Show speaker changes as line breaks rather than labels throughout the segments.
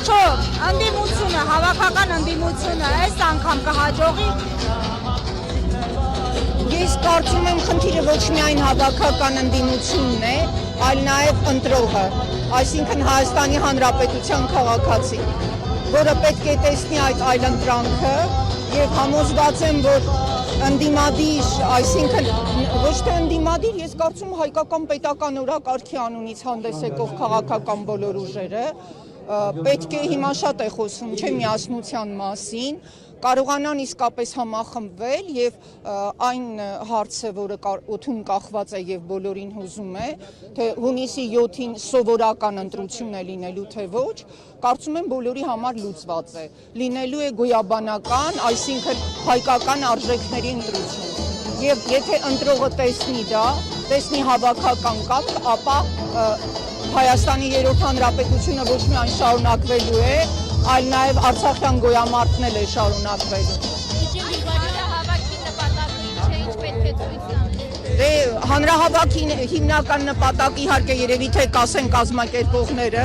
Վերջո, ընդդիմությունը, հավաքական ընդդիմությունը այս անգամ կհաջողի։
Ես կարծում եմ խնդիրը ոչ միայն հավաքական ընդդիմությունն է, այլ նաև ընտրողը, այսինքն Հայաստանի Հանրապետության քաղաքացին, որը պետք է տեսնի այդ այլընտրանքը եւ համոզված եմ, որ ընդդիմադիր, այսինքն ոչ թե ընդդիմադիր, ես կարծում հայկական պետական օրակարգի անունից հանդես եկող քաղաքական բոլոր ուժերը պետք է հիմա շատ է խոսում, չէ, միասնության մասին, կարողանան իսկապես համախմբվել եւ այն հարցը, որը օդում կախված է եւ բոլորին հուզում է, թե հունիսի 7-ին սովորական ընտրություն է լինելու թե ոչ, կարծում եմ բոլորի համար լուծված է։ Լինելու է գոյաբանական, այսինքն հայկական արժեքների ընտրություն։ Եվ եթե ընտրողը տեսնի դա, տեսնի հավաքական կապ, ապա Հայաստանի երրորդ հանրապետությունը ոչ միայն շարունակվելու է, այլ նաև Արցախյան գոյամարտն է շարունակվելու։ Դե հանրահավաքի հիմնական նպատակը իհարկե երևի թե կասեն կազմակերպողները,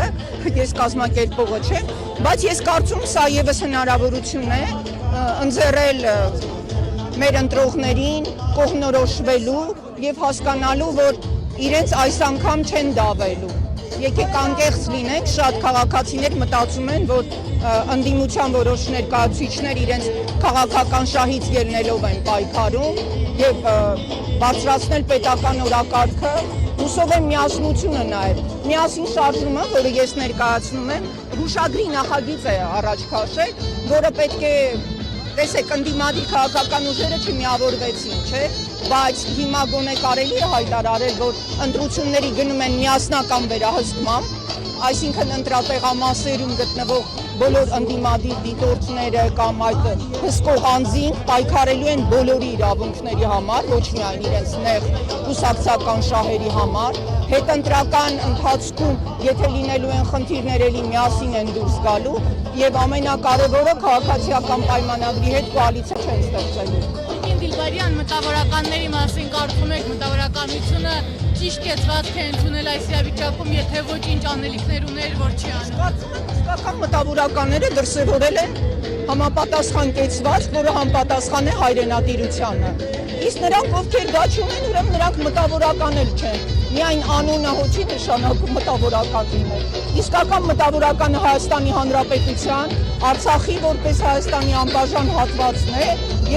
ես կազմակերպողը չեմ, բայց ես կարծում սա եւս հնարավորություն է ընձեռել մեր ընտրողներին կողմնորոշվելու եւ հասկանալու, որ իրենց այս անգամ չեն դավելու։ Եկեք անկեղծ լինենք, շատ քաղաքացիներ մտածում են, որ ընդդիմության որոշ ներկայացուցիչներ իրենց քաղաքական շահից ելնելով են պայքարում եւ բարձրացնել պետական օրակարգը, հուսով եմ միասնությունը նաեւ։ Միասին շարժումը, որը ես ներկայացնում եմ, հուշագրի նախագիծ է առաջ քաշել, որը պետք է տեսեք, ընդդիմադիր քաղաքական ուժերը չմիավորվեցին, չէ, բայց հիմա գոնե կարելի է հայտարարել, որ ընտրությունների գնում են միասնական վերահսկմամբ, այսինքն ընտրատեղամասերում գտնվող բոլոր ընդդիմադիր դիտորդները կամ այդ հսկող անձինք պայքարելու են բոլորի իրավունքների համար, ոչ միայն իրենց նեղ կուսակցական շահերի համար, հետընտրական ընթացքում, եթե լինելու են խնդիրներ, էլի միասին են դուրս գալու եւ ամենակարևորը քաղաքացիական պայմանագրի հետ կոալիցիա չեն ստեղծելու։
Դիլբարյան, մտավորականների մասին կարծում եք մտավորականությունը ճիշտ կեցված է ընդունել այս իրավիճակում, եթե ոչ ինչ անելիքներ ուներ, որ չի անում։
Կարծում եմ իսկական մտավորականները դրսևորել են համապատասխան կեցված, որը համապատասխան է հայրենատիրությանը։ Իսկ նրանք, ովքեր դա չունեն, ուրեմն նրանք մտավորական էլ չեն։ Միայն անունը հոչի նշանակում մտավորական լինել։ Իսկական մտավորականը Հայաստանի Հանրապետության, Արցախի որպես Հայաստանի անբաժան հատվածն է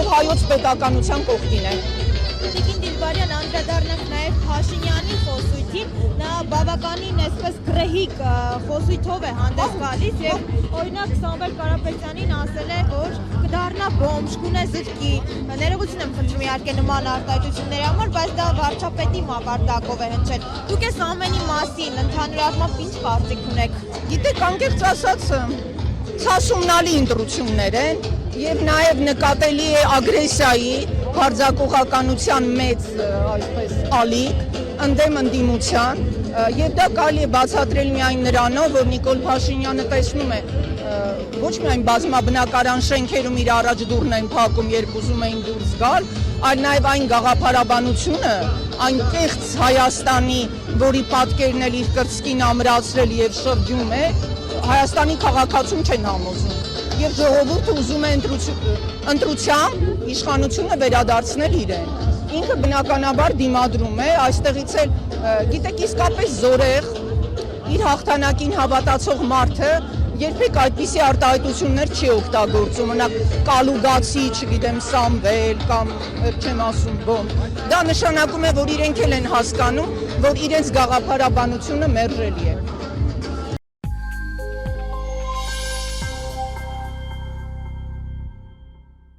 եւ հայոց պետականության կողքին է։
Տիկին Դիլբարյան, անդրադառնանք նաև Փաշինյանի խոսույթին, նա բավականին այսպես գռեհիկ խոսույթով է հանդես գալիս եւ օրինակ Սամվել Կարապետյանին ասել է, որ կդառնա բոմբ, կունե զրկի, ներողություն եմ խնդրում իհարկե նման արտահայտությունների համար, բայց դա վարչապետի մակարդակով է հնչել։ Դուք այս ամենի մասին ընդհանուր առմամբ ինչ կարծիք ունեք։
Գիտեք, անկեղծ ասած, ցասումնալի ընտրություններ են եւ նաեւ նկատելի է ագրեսիայի հարձակողականության մեծ այսպես ալիք ընդդեմ ընդդիմության եւ դա կարելի է բացատրել միայն նրանով, որ Նիկոլ Փաշինյանը տեսնում է ոչ միայն բազմաբնակարան շենքերում իր առաջ դուռն են փակում, երբ ուզում էին դուրս գալ, այլ նաեւ այն գաղափարաբանությունը, այն կեղծ Հայաստանի, որի պատկերն էլ իր կրծքին ամրացրել եւ շրջում է, Հայաստանի քաղաքացուն չեն համոզում եւ ժողովուրդը ուզում է ընտրությամբ իշխանությունը վերադարձնել իրեն։ Ինքը բնականաբար դիմադրում է, այստեղից էլ գիտեք իսկապես զորեղ իր հաղթանակին հավատացող մարդը երբեք այդպիսի արտահայտություններ չի օգտագործում, օրինակ կալուգացի, չգիտեմ, Սամվել կամ չեմ ասում բոմ։ Դա նշանակում է, որ իրենք էլ են հասկանում, որ իրենց գաղափարաբանությունը մերժելի է։